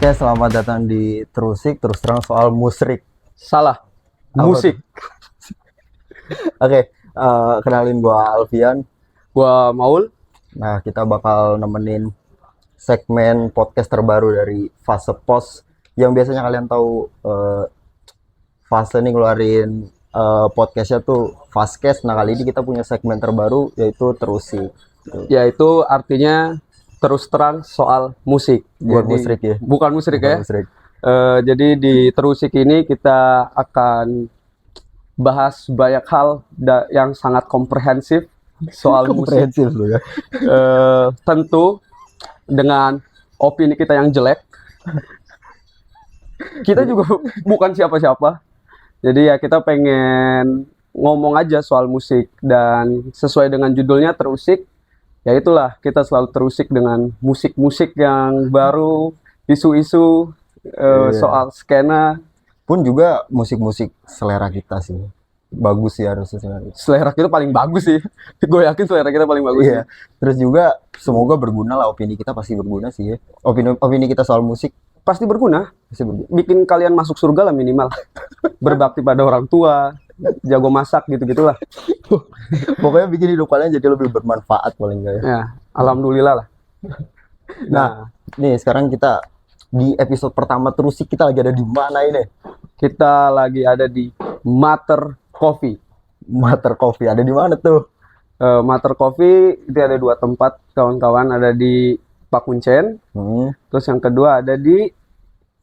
Oke, selamat datang di Terusik, terus terang soal musrik. Salah. Musik. Oke, kenalin gua Alfian. Gua Maul. Nah, kita bakal nemenin segmen podcast terbaru dari Fase Pos. Yang biasanya kalian tahu Fase nih ngeluarin podcastnya tuh Fastcast. Nah, kali ini kita punya segmen terbaru yaitu Terusik. Yaitu artinya terus terang soal musik. Bukan Jadi, musrik ya? Bukan musrik Bukan ya. musrik. Jadi di Terusik ini kita akan bahas banyak hal yang sangat komprehensif soal musik. Komprehensif loh ya. Tentu dengan opini kita yang jelek. Kita juga bukan siapa-siapa. Jadi ya kita pengen ngomong aja soal musik, dan sesuai dengan judulnya Terusik, ya itulah kita selalu terusik dengan musik-musik yang baru, isu-isu soal skena. Pun juga musik-musik selera kita sih. Bagus sih harusnya sebenarnya. Selera kita paling bagus sih. Gue yakin selera kita paling bagus. Iya. Terus juga semoga berguna lah, opini kita pasti berguna sih ya. Opini kita soal musik Pasti berguna. pasti berguna. Bikin kalian masuk surga lah minimal. Berbakti pada orang tua, jago masak gitu-gitulah. Pokoknya bikin hidup kalian jadi lebih bermanfaat paling enggak ya. Ya, alhamdulillah lah. Nah, nih sekarang kita di episode pertama Terusik, kita lagi ada di mana ini? Kita lagi ada di Mater Coffee. Mater Coffee. Ada di mana tuh? Mater Coffee itu ada 2 tempat, kawan-kawan. Ada di Pakuncen, terus yang kedua ada di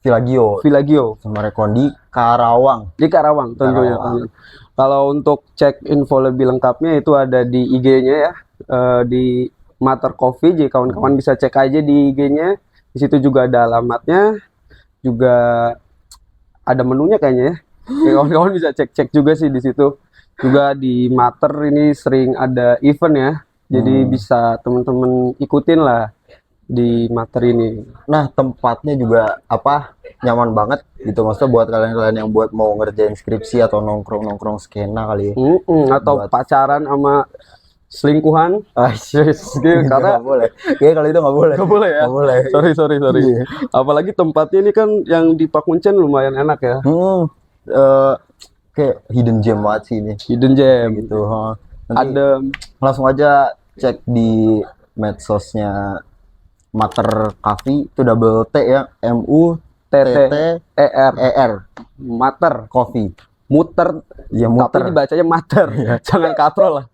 Villagio. Villagio Sama Rekon di Karawang. di Karawang tentunya. Karawang. Kalau untuk cek info lebih lengkapnya itu ada di IG-nya ya, di Mater Coffee. Jadi kawan-kawan bisa cek aja di IG-nya. Di situ juga ada alamatnya, juga ada menunya kayaknya ya. Jadi kawan-kawan bisa cek-cek juga sih di situ. Juga di Mater ini sering ada event ya. Jadi bisa teman-teman ikutin lah di Mater ini. Nah, tempatnya juga nyaman banget gitu. Maksudnya buat kalian yang buat mau ngerjain skripsi atau nongkrong skena kali ya. Atau Buat- pacaran sama selingkuhan. Karena Karena nggak boleh. Kayaknya kalau itu nggak boleh. nggak boleh ya. Nggak boleh. Sorry. Iya. Apalagi tempatnya ini kan yang di Pakuncen lumayan enak ya. Kayak hidden gem banget sih ini. Hidden gem. Gitu. Nanti Ada langsung aja cek di medsosnya Mater Coffee, itu double T ya, MUTTER Mater. Coffee. Muter. Ya Tapi muter. dibacanya Mater. Jangan katrol lah.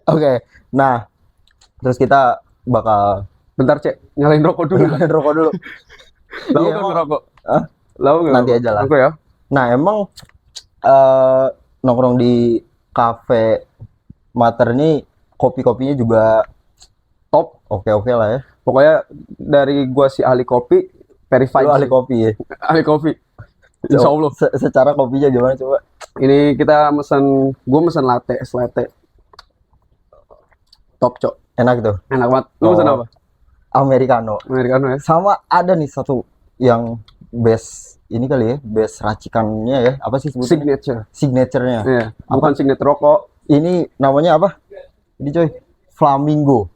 Oke. Nah, terus kita bakal Bentar Cek, nyalain rokok dulu. rokok dulu. Lau Iya, kan emang. ngerokok. Hah? Lau nggak Nanti ngerokok? aja lah. Aku ya. Nah, emang nongkrong di cafe Mater ini kopi-kopinya juga Top. oke-oke lah ya. Pokoknya dari gua si ahli kopi, verified. Lu ahli sih. kopi ya. Ahli kopi. Insya Allah. Secara kopinya gimana coba? Ini kita gua mesen latte, es latte. Top Cok. Enak tuh. Enak banget. Lu Oh. mesen apa? Americano. Americano ya. Sama ada nih satu yang best ini kali ya, best racikannya ya. Apa sih sebutnya? Signature. Signature-nya. Iya. Bukan signature rokok. Ini namanya apa? Ini coy, Flamingo.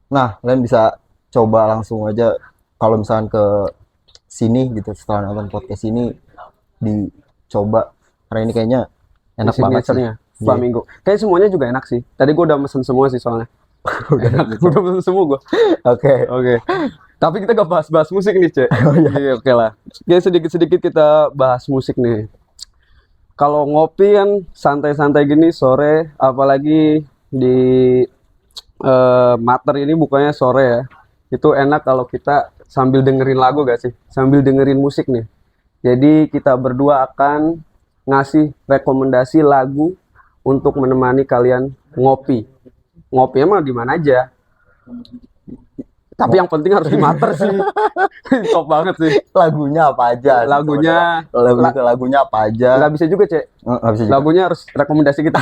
Nah, kalian bisa coba langsung aja kalau misalkan ke sini gitu setelah nonton podcast ini dicoba, karena ini kayaknya enak banget sih. Signature-nya. Flamingo. Kayak semuanya juga enak sih. Tadi gua udah mesen semua sih soalnya. Udah mesen semua gua. Oke. Oke. Tapi kita gak bahas musik nih, Cek. Iya, oke lah. Ya sedikit-sedikit kita bahas musik nih. Kalau ngopi kan santai-santai gini sore, apalagi di Mater ini bukannya sore ya. Itu enak kalau kita sambil dengerin lagu gak sih? Sambil dengerin musik nih. Jadi kita berdua akan ngasih rekomendasi lagu untuk menemani kalian ngopi. Ngopi emang di mana aja. Tapi yang penting harus di Mater sih. Top banget sih. Lagunya apa aja? Lagunya apa aja? Nggak bisa juga, Cek. Nggak bisa juga. Lagunya harus rekomendasi kita.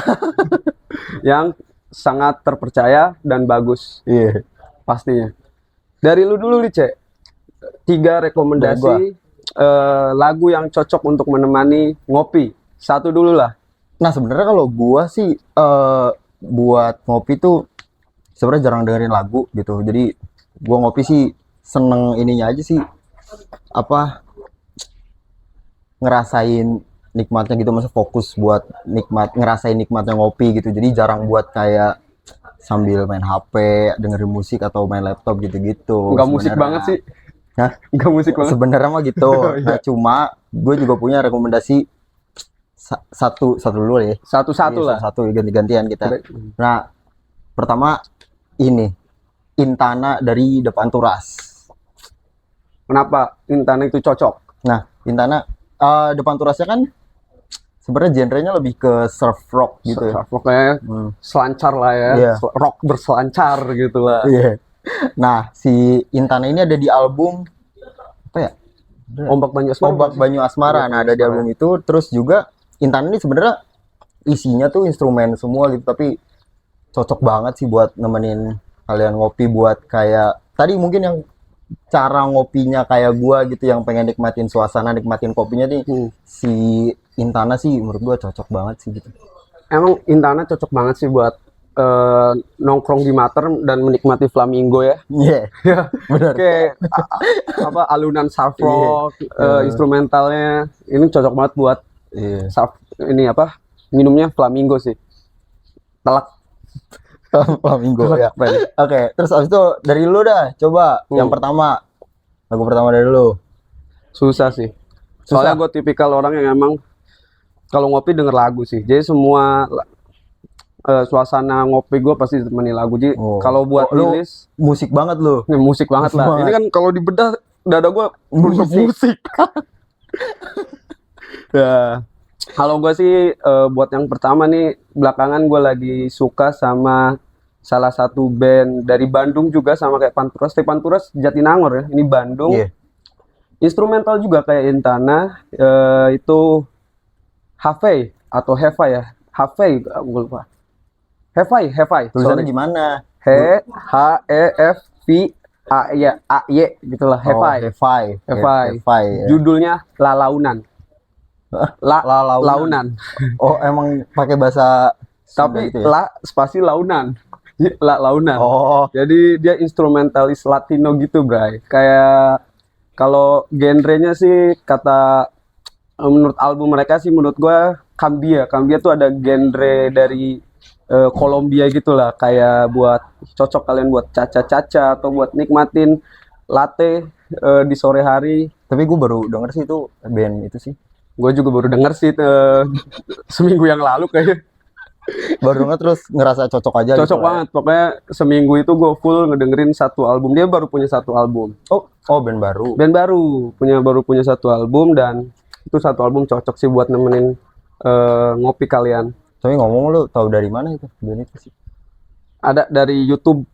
Yang sangat terpercaya dan bagus Iya. pastinya. Dari lu dulu nih, Cek. 3 rekomendasi lagu yang cocok untuk menemani ngopi. 1 dulu lah. Nah, sebenarnya kalau gua sih buat ngopi tuh sebenarnya jarang dengerin lagu gitu. Jadi gua ngopi sih seneng ininya aja sih, apa ngerasain nikmatnya gitu, masa fokus buat ngerasain nikmatnya ngopi gitu. Jadi jarang buat kayak sambil main HP, dengerin musik atau main laptop gitu-gitu. Nggak musik sebenarnya. banget sih. Hah? Nggak musik banget. Sebenarnya mah gitu. Oh, iya. Nah, cuma gue juga punya rekomendasi satu dulu ya. Satu-satu Iya, lah. satu ganti-gantian kita. Nah, pertama ini Intana dari Depan Turas. Kenapa Intana itu cocok? Nah, Intana Depan Turasnya kan sebenarnya genrenya lebih ke surf rock gitu ya. Pokoknya selancar lah ya. Iya. Rock berselancar gitu lah. Iya. Nah, si Intana ini ada di album apa ya? Ombak Banyu Asmara. Ombak Banyu Asmara. Nah, ada di album itu. Terus juga Intana ini sebenarnya isinya tuh instrumen semua gitu, tapi cocok banget sih buat nemenin kalian ngopi, buat kayak tadi mungkin yang cara ngopinya kayak gua gitu, yang pengen nikmatin suasana, nikmatin kopinya nih. Si Intana sih menurut gua cocok banget sih gitu. Emang Intana cocok banget sih buat nongkrong di Mater dan menikmati flamingo ya. Iya. Ya, Benar. kayak apa alunan surf rock, instrumentalnya ini cocok banget buat Iya. surf ini apa minumnya flamingo sih. Telak. Flamingo ya. Oke, terus abis itu dari lu dah, coba yang pertama, lagu pertama dari lu. Susah sih. Soalnya gue tipikal orang yang emang kalau ngopi denger lagu sih. Jadi semua suasana ngopi gue pasti ditemani lagu. Jadi kalau buat lu rilis musik banget lu. ini musik banget lah. Ini kan kalau dibedah dada gue musik. Ya. Kalau gue sih buat yang pertama nih, belakangan gue lagi suka sama salah satu band dari Bandung juga, sama kayak Panturas. Panturas Jatinangor ya, ini Bandung. Iya. Instrumental juga kayak Intana, itu Hafei atau Hefai ya, Hafei, gue lupa. Hefai. Tulisannya gimana? Hefai gitulah, Hefai. Hefai. Ya. Judulnya Lalaunan. Launan. Oh, emang pakai bahasa Tapi gitu ya? spasi launan. Launan. Oh, Jadi dia instrumentalis Latino gitu, Bray. Kayak kalau genrenya sih kata menurut album mereka sih, menurut gua Cambia. Cambia tuh ada genre dari Kolombia gitulah, kayak buat cocok kalian buat caca-caca atau buat nikmatin latte di sore hari. tapi gue baru denger sih itu band itu sih. Gue juga baru denger sih seminggu yang lalu kayaknya. Baru denger terus ngerasa cocok aja. Cocok gitu banget. Pokoknya seminggu itu gue full ngedengerin satu album. Dia baru punya satu album. Oh, band baru. Band baru punya satu album, dan itu satu album cocok sih buat nemenin ngopi kalian. Tapi ngomong, lu tahu dari mana itu band itu sih? Ada dari YouTube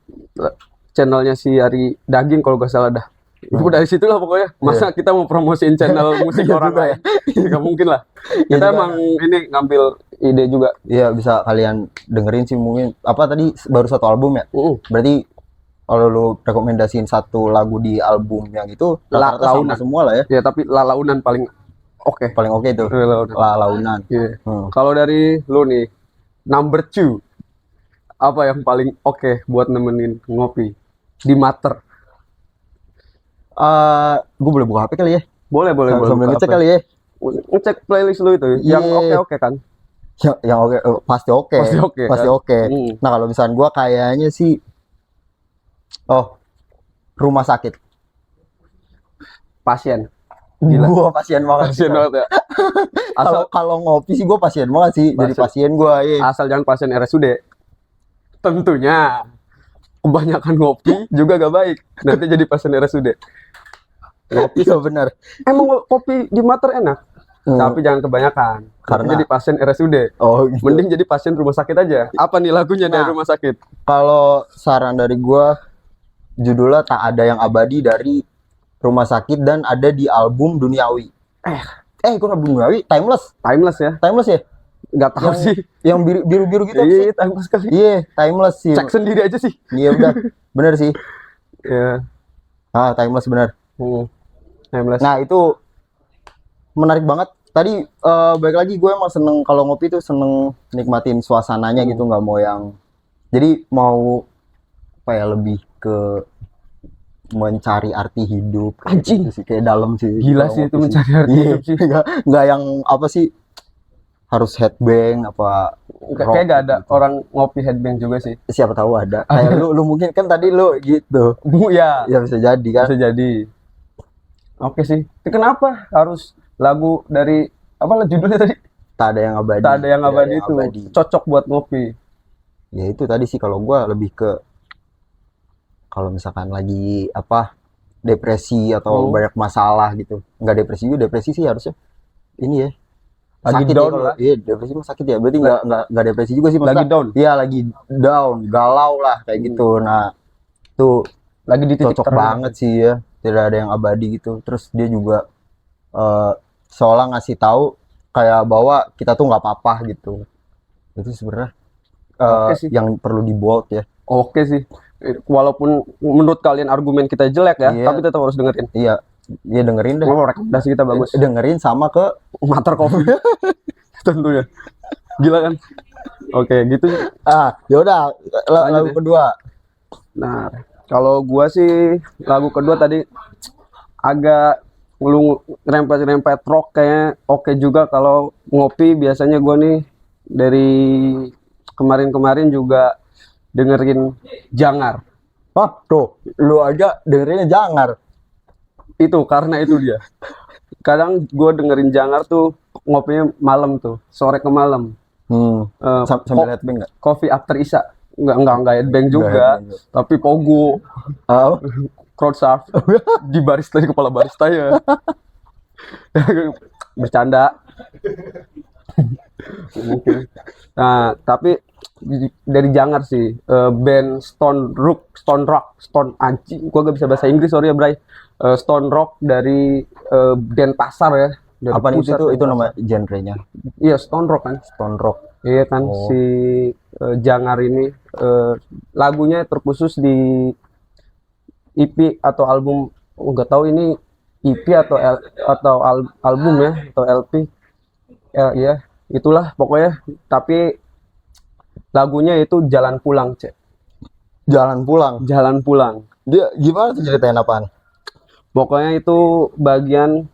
channelnya si Ari Daging kalau gak salah dah. Itu dari situ lah pokoknya. Masa kita mau promosiin channel musik orang lain? Gak mungkin lah. Kita emang ini ngambil ide juga. Iya, bisa kalian dengerin sih mungkin. Apa tadi baru satu album ya? Berarti kalau lu rekomendasiin satu lagu di album yang itu rata-rata sama semua lah ya. Ya, tapi Launan paling oke. Paling oke tuh. Launan. Iya. Kalau dari lu nih, number 2, apa yang paling oke buat nemenin ngopi di Mater? Gue boleh buka HP kali ya? Boleh. Sambil ngecek kali ya? Ngecek playlist lu itu, yang oke kan? Yang oke, pasti oke. Pasti oke. Nah, kalau misalnya gue kayaknya sih, Rumah Sakit. Pasien. Gue pasien banget. Pasien banget ya. Kalau ngopi sih gue pasien banget sih. Jadi pasien gue. Asal jangan pasien RSUD. Tentunya. Kebanyakan ngopi juga gak baik. Nanti jadi pasien RSUD. Ngopi gak benar. Emang kopi di Mater enak. Tapi jangan kebanyakan. Karena jadi pasien RSUD. Oh, gitu. Mending jadi pasien rumah sakit aja. Apa nih lagunya dari rumah sakit? Kalau saran dari gue, judulnya Tak Ada Yang Abadi dari Rumah Sakit, dan ada di album Duniawi. Gue nggak Duniawi, Timeless ya? Nggak tahu sih. Yang biru gitu. Iya, Timeless kali. Iya, Timeless sih. Cek sendiri aja sih. Iya udah, bener sih. Iya. Timeless bener. Timeless. Nah, itu menarik banget. Tadi balik lagi, gue emang seneng kalau ngopi tuh seneng nikmatin suasananya gitu, nggak mau yang, jadi mau apa ya, lebih ke mencari arti hidup. Anjing. Gitu sih, kayak dalam sih. Gila Kalau sih itu ngopi mencari arti Iya, hidup sih. nggak yang apa sih, harus headbang apa rock Kayak gak ada gitu. orang ngopi headbang juga sih. Siapa tahu ada. Kayak lu mungkin kan tadi lu gitu. Ya, Ya bisa jadi kan. bisa jadi. Oke sih. Tapi kenapa harus lagu dari apa lah judulnya tadi? Tak ada yang abadi. Tak ada yang Tidak abadi itu. Cocok buat ngopi. Ya itu tadi sih, kalau gua lebih ke kalau misalkan lagi apa, depresi atau banyak masalah gitu. Enggak depresi juga, depresi sih harusnya ini ya. Lagi Sakit down ya kalau lah. iya, depresi mah sakit ya. Berarti enggak depresi juga sih, Lagi maksudnya. down. Iya, lagi down, galau lah kayak gitu. Nah, itu Lagi di titik cocok terendah. banget sih ya. Tidak ada yang abadi gitu. Terus dia juga seolah ngasih tahu kayak bahwa kita tuh nggak apa-apa gitu. Itu sebenarnya Oke sih. yang perlu di bold ya. Oke sih. Walaupun menurut kalian argumen kita jelek ya, Iya. tapi tetap harus dengerin. Iya, iya dengerin deh. Oh, rekomendasi kita bagus. Dengerin sama ke Mater Coffee. Tentunya. Gila kan? Oke, gitu. ya udah lagu ya. kedua. Nah, kalau gua sih lagu kedua tadi agak ngerempet-ngerempet rock kayaknya oke juga. Kalau ngopi biasanya gua nih dari kemarin-kemarin juga dengerin Jangar. Tuh, lu aja dengerinnya Jangar. Itu karena itu dia. Kadang gua dengerin Jangar tuh ngopinya malam tuh, sore ke malam. Sambil headbang nggak? Coffee after Isya. Enggak headbang juga, headbang juga. tapi pogo. Crowd surf di barista, di kepala barista ya. Bercanda. Mungkin. Nah, tapi dari Jangar sih, band Stone anjing, gua gak bisa bahasa Inggris, sorry ya Bray. Stone Rock dari Denpasar ya. Dari Apa nih pusat itu Denpasar. nama genrenya? Iya, Stone Rock kan. Stone rock. Iya kan, Oh. si Jangar ini lagunya terkhusus di EP atau album, nggak tahu ini EP atau album ya, atau LP. Ya, itulah pokoknya. Tapi lagunya itu Jalan Pulang, Cek. Jalan pulang. Jalan Pulang. Dia gimana tuh, ceritain apaan? Pokoknya itu bagian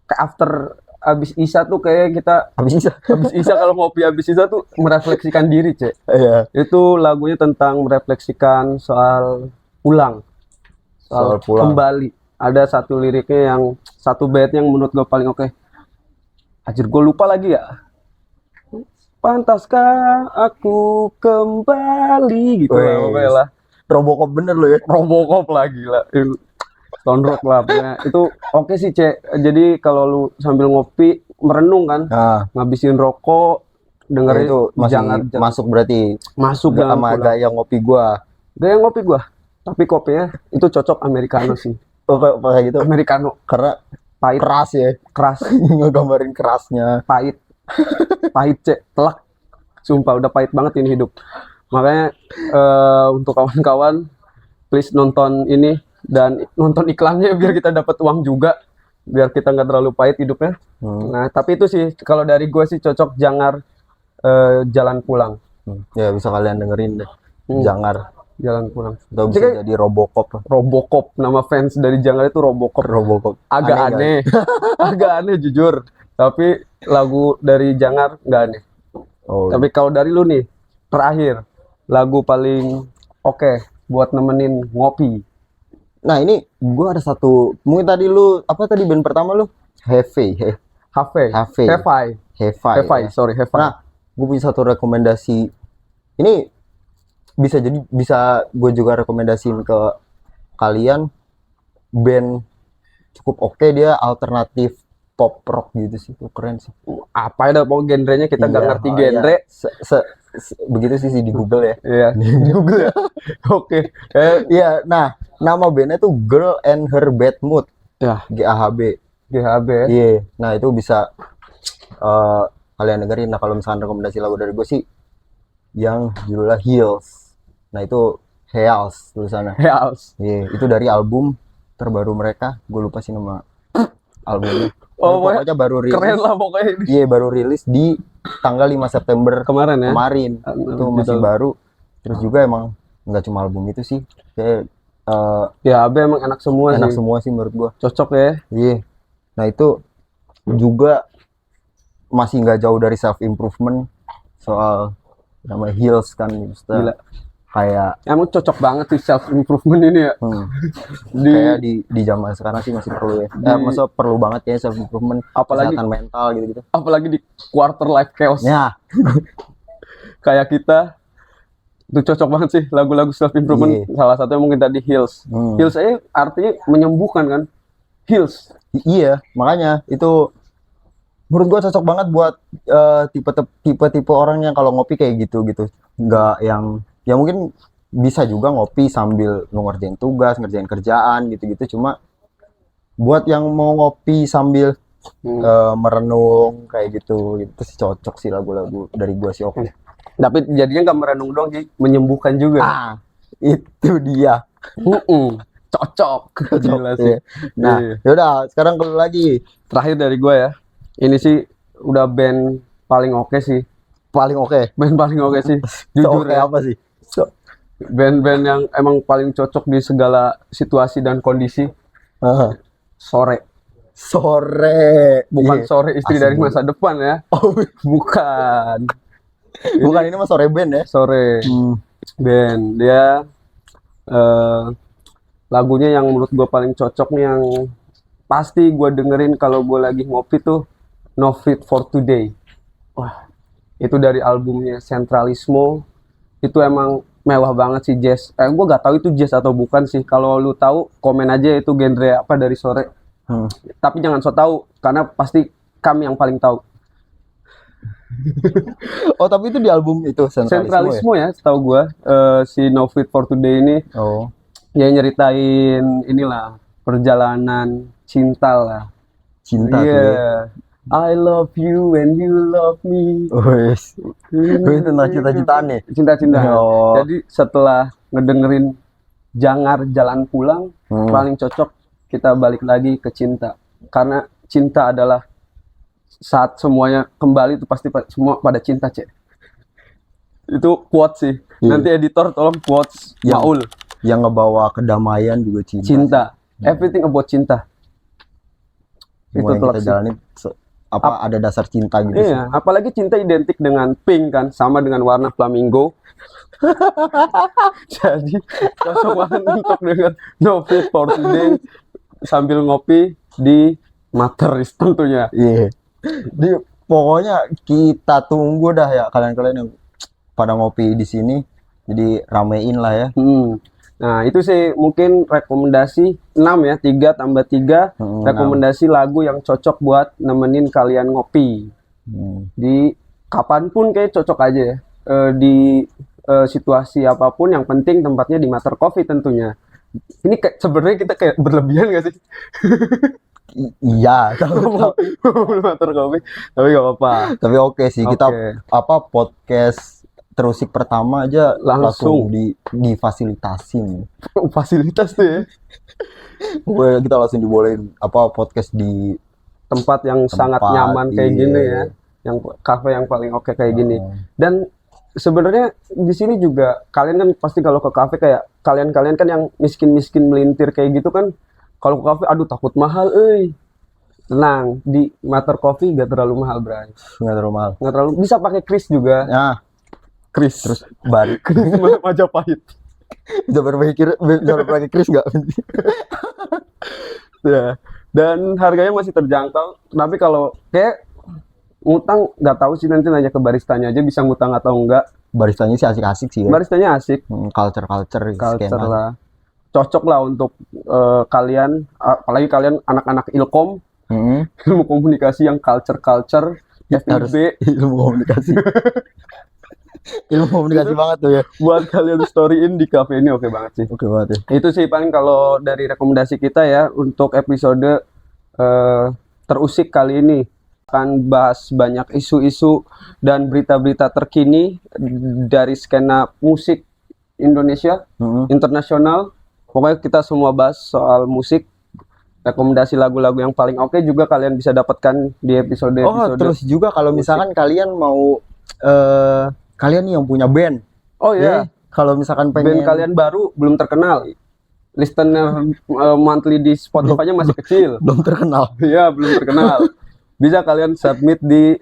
ke after abis Isya tuh kayak kita Habis bisa. abis Isya kalau ngopi abis Isya tuh merefleksikan diri, Cek. Iya. Itu lagunya tentang merefleksikan soal pulang, soal Soal pulang. kembali. Ada satu liriknya yang satu bait yang menurut gue paling oke. Anjir, gue lupa lagi ya. Pantaskah aku kembali gitu lah, Wes. pokoknya lah. Robocop bener lo ya. Robocop lagi lah. Stone Rock lah pokoknya. Itu oke sih, Cek. Jadi kalau lu sambil ngopi merenung kan, Nah, ngabisin rokok, dengerin itu masih Jangan masuk berarti masuk gak Jalan sama Pulang. gaya ngopi gua. Gaya ngopi gua, tapi kopinya itu cocok americano sih. Kayak gitu. Americano Karena pahit, keras ya. keras, Ngegambarin kerasnya. pahit, pahit, Cek, telak. Sumpah udah pahit banget ini hidup. Makanya untuk kawan-kawan please nonton ini dan nonton iklannya biar kita dapat uang juga, biar kita nggak terlalu pahit hidupnya. Nah, tapi itu sih kalau dari gue sih cocok Jangar, Jalan Pulang. Ya bisa kalian dengerin deh. Jangar. Jalan Pulang. Atau bisa jadi Robocop. Robocop, nama fans dari Jangar itu Robocop. Robocop. Agak kan? aneh, agak aneh jujur. Tapi lagu dari Jangar nggak aneh. Oh, Tapi kalau dari lu nih, terakhir lagu paling oke buat nemenin ngopi. nah ini gua ada satu. Mungkin tadi lu apa tadi band pertama lu? Heavy. Heavy. Heavy. Heavy, Ya. sorry, Heavy. Nah, gue punya satu rekomendasi. Ini bisa gue juga rekomendasiin ke kalian. Band cukup oke, dia alternatif pop rock gitu sih, tuh keren sih. Apa ya pokoknya genrenya kita nggak Iya, ngerti oh genre. iya. Begitu sih di Google ya. Iya, di Google ya. Oke. Iya, nah nama bandnya tuh Girl and Her Bad Mood, Ya, GAHB. GHB ya. Iya, nah itu bisa kalian dengerin. Nah kalau misalkan rekomendasi lagu dari gue sih yang judulnya Heels. Nah itu Heels tulisannya. Heals. Iya, itu dari album terbaru mereka. Gue lupa sih nama albumnya. Oh, Pokoknya baru rilis. Keren lah pokoknya ini. Iya, baru rilis di tanggal 5 September Kemarin ya. kemarin. Itu masih Gitu. baru. Terus juga emang nggak cuma album itu sih. Kayak Ya Abe emang enak semua enak sih. semua sih menurut gua. Cocok ya. Iya. Nah itu juga masih nggak jauh dari self improvement soal nama heels kan, maksudnya Gila. kayak Emang cocok banget sih self improvement ini ya. kayak di zaman sekarang sih masih perlu ya. Masa perlu banget ya self improvement, Apalagi- kesehatan mental gitu-gitu. Apalagi di quarter life chaos Ya, kayak kita itu cocok banget sih lagu-lagu self improvement. Iya. Salah satunya mungkin tadi Heals. Heals aja artinya menyembuhkan kan. Heals. iya, makanya itu menurut gua cocok banget buat tipe-tipe orang yang kalau ngopi kayak gitu. Nggak yang ya mungkin bisa juga ngopi sambil lu ngerjain tugas, ngerjain kerjaan gitu-gitu. Cuma buat yang mau ngopi sambil merenung kayak gitu, itu sih cocok sih lagu-lagu dari gua sih. Oke. Tapi jadinya nggak merenung dong sih, menyembuhkan juga. Itu dia. Cocok. Gila sih. Iya. Nah, Iya. yaudah sekarang kalau lagi Terakhir dari gue ya. Ini sih udah band paling oke sih. paling oke. Band paling oke sih. Jujur Oke ya. apa sih? Band-band yang emang paling cocok di segala situasi dan kondisi. Sore. Sore. Bukan Iya. sore istri Asik dari juga. masa depan ya. Oh, Bukan. bukan ini mah sore band ya. Sore. Band. Dia lagunya yang menurut gue paling cocok nih, yang pasti gue dengerin kalau gue lagi ngopi tuh, No Fit for Today. Wah, itu dari albumnya Centralismo. Itu emang mewah banget sih jazz. Gue gak tahu itu jazz atau bukan sih. Kalau lu tahu komen aja itu genre apa dari Sore. Tapi jangan so tahu karena pasti kami yang paling tahu. Oh, tapi itu di album itu Centralismo ya, setahu gue si No Fit for Today ini ya? Oh. ya nyeritain inilah perjalanan cinta lah. Cinta Iya. tuh ya. I love you and you love me. Wes. Itu tentang cita-citaan nih. Cinta-cinta. Oh. Jadi setelah ngedengerin Jangar Jalan Pulang, paling cocok kita balik lagi ke cinta. Karena cinta adalah saat semuanya kembali itu pasti semua pada cinta, Cek. Itu quotes sih. Nanti editor tolong quotes Maul. Yang ngebawa kedamaian juga cinta. Cinta. Everything about cinta. Semua Itu yang kita sih. jalani ada dasar cinta gitu sih. Iya, apalagi cinta identik dengan pink kan, sama dengan warna flamingo. Jadi cocok banget untuk dengan No Fit for Today sambil ngopi di Materis tentunya. Iya. Pokoknya kita tunggu dah ya kalian-kalian yang pada ngopi di sini. Jadi ramein lah ya. Nah, itu sih mungkin rekomendasi 6 ya, 3 tambah 3 rekomendasi lagu yang cocok buat nemenin kalian ngopi. Di kapanpun kayak cocok aja ya. Di situasi apapun, yang penting tempatnya di Mater Coffee tentunya. Ini kayak sebenarnya kita kayak berlebihan gak sih? Iya, Mater Coffee, tapi gak apa-apa. tapi oke sih kita podcast terusik pertama aja langsung difasilitasin. Fasilitas tuh ya. Pokoknya kita langsung dibolehin podcast di Tempat yang sangat nyaman kayak gini ya. Yang kafe yang paling oke kayak gini. Dan sebenarnya di sini juga kalian kan pasti kalau ke kafe kayak kalian kan yang miskin melintir kayak gitu kan, kalau ke kafe aduh takut mahal tenang, di Mater Coffee gak terlalu mahal, Bray. Nggak terlalu mahal. Nggak terlalu, bisa pakai kris juga. Nah, Kris terus baru kris Majapahit. bisa pakai kris nggak? Ya. Dan harganya masih terjangkau. Tapi kalau kayak ngutang nggak tahu sih, nanti nanya ke baristanya aja bisa ngutang atau enggak. Baristanya sih asik-asik sih ya. Baristanya asik. Culture Lah. Cocok lah untuk kalian, apalagi kalian anak-anak Ilkom, ilmu komunikasi yang culture harus FIB. ilmu komunikasi. Ilmu komunikasi banget tuh ya. Buat kalian storyin di cafe ini oke banget sih. Oke banget ya. Itu sih paling kalau dari rekomendasi kita ya untuk episode terusik kali ini. Akan bahas banyak isu-isu dan berita-berita terkini dari skena musik Indonesia, internasional. Pokoknya kita semua bahas soal musik. Rekomendasi lagu-lagu yang paling oke juga kalian bisa dapatkan di episode. Terus juga kalau misalkan kalian mau kalian nih yang punya band. Oh iya. Kalau misalkan pengen Band kalian baru belum terkenal, listener monthly di Spotify-nya masih kecil. Belum terkenal. Iya, belum terkenal. Bisa kalian submit di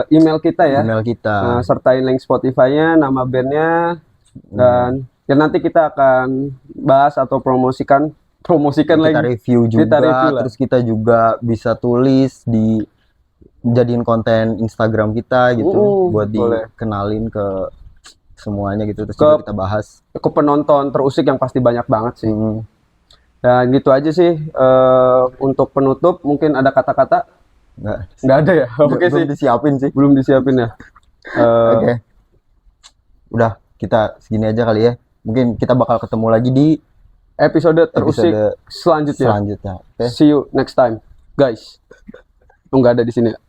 email kita ya. Email kita. Sertain link Spotify-nya, nama bandnya, dan ya nanti kita akan bahas atau promosikan Kita lagi. review juga, Kita review lah. terus kita juga bisa tulis di jadiin konten Instagram kita gitu buat boleh. dikenalin ke semuanya gitu, terus Ke- juga kita bahas. Ke penonton terusik yang pasti banyak banget sih. Hmm, Dan gitu aja sih. Untuk penutup mungkin ada kata-kata? Nggak ada ya? Oke sih. belum disiapin sih. Belum disiapin ya. Oke. Udah, kita segini aja kali ya. Mungkin kita bakal ketemu lagi di Episode terusik episode selanjutnya. selanjutnya. Oke. See you next time, guys. Nggak ada di sini ya.